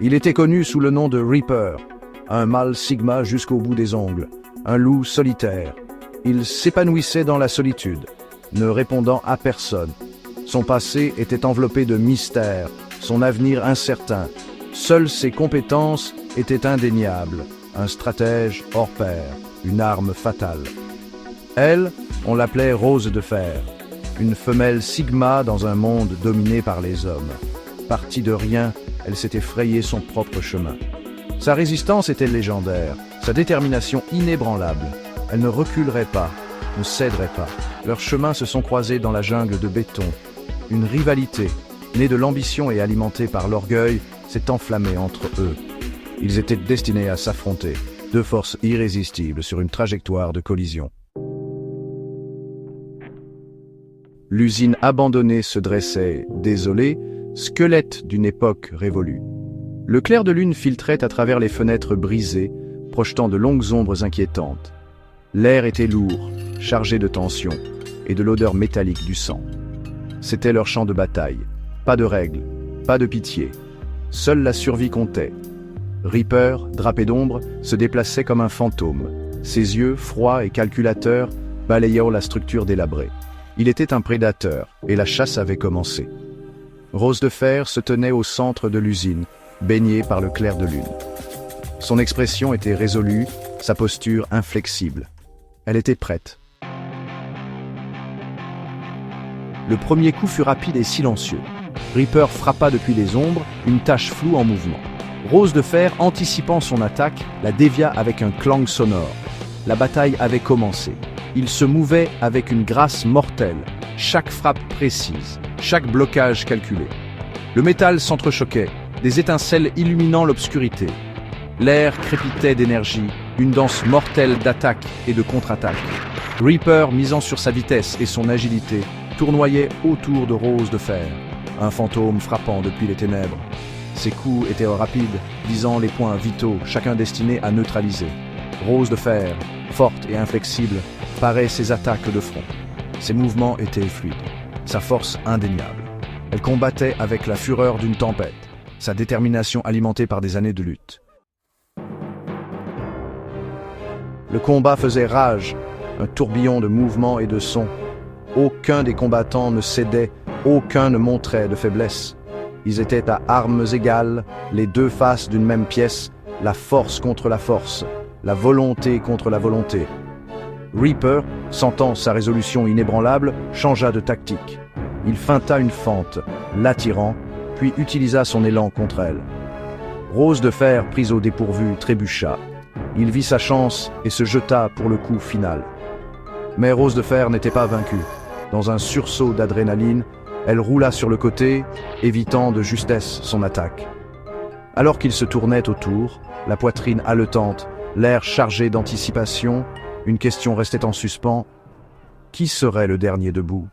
Il était connu sous le nom de Reaper, un mâle sigma jusqu'au bout des ongles, un loup solitaire. Il s'épanouissait dans la solitude, ne répondant à personne. Son passé était enveloppé de mystères, son avenir incertain. Seules ses compétences étaient indéniables, un stratège hors pair, une arme fatale. Elle, on l'appelait Rose de Fer, une femelle sigma dans un monde dominé par les hommes. Partie de rien, elle s'était frayé son propre chemin. Sa résistance était légendaire, sa détermination inébranlable. Elle ne reculerait pas, ne céderait pas. Leurs chemins se sont croisés dans la jungle de béton. Une rivalité, née de l'ambition et alimentée par l'orgueil, s'est enflammée entre eux. Ils étaient destinés à s'affronter, deux forces irrésistibles sur une trajectoire de collision. L'usine abandonnée se dressait, désolée, squelette d'une époque révolue. Le clair de lune filtrait à travers les fenêtres brisées, projetant de longues ombres inquiétantes. L'air était lourd, chargé de tension et de l'odeur métallique du sang. C'était leur champ de bataille. Pas de règles, pas de pitié. Seule la survie comptait. Reaper, drapé d'ombre, se déplaçait comme un fantôme. Ses yeux, froids et calculateurs, balayaient la structure délabrée. Il était un prédateur, et la chasse avait commencé. Rose de Fer se tenait au centre de l'usine, baignée par le clair de lune. Son expression était résolue, sa posture inflexible. Elle était prête. Le premier coup fut rapide et silencieux. Reaper frappa depuis les ombres, une tache floue en mouvement. Rose de Fer, anticipant son attaque, la dévia avec un clang sonore. La bataille avait commencé. Il se mouvait avec une grâce mortelle, chaque frappe précise, chaque blocage calculé. Le métal s'entrechoquait, des étincelles illuminant l'obscurité. L'air crépitait d'énergie, une danse mortelle d'attaque et de contre-attaque. Reaper, misant sur sa vitesse et son agilité, tournoyait autour de Rose de Fer, un fantôme frappant depuis les ténèbres. Ses coups étaient rapides, visant les points vitaux, chacun destiné à neutraliser. Rose de Fer, forte et inflexible, parait ses attaques de front. Ses mouvements étaient fluides, sa force indéniable. Elle combattait avec la fureur d'une tempête, sa détermination alimentée par des années de lutte. Le combat faisait rage, un tourbillon de mouvements et de sons. Aucun des combattants ne cédait, aucun ne montrait de faiblesse. Ils étaient à armes égales, les deux faces d'une même pièce, la force contre la force, la volonté contre la volonté. Reaper, sentant sa résolution inébranlable, changea de tactique. Il feinta une fente, l'attirant, puis utilisa son élan contre elle. Rose de Fer, prise au dépourvu, trébucha. Il vit sa chance et se jeta pour le coup final. Mais Rose de Fer n'était pas vaincue. Dans un sursaut d'adrénaline, elle roula sur le côté, évitant de justesse son attaque. Alors qu'il se tournait autour, la poitrine haletante, l'air chargé d'anticipation, une question restait en suspens. Qui serait le dernier debout ?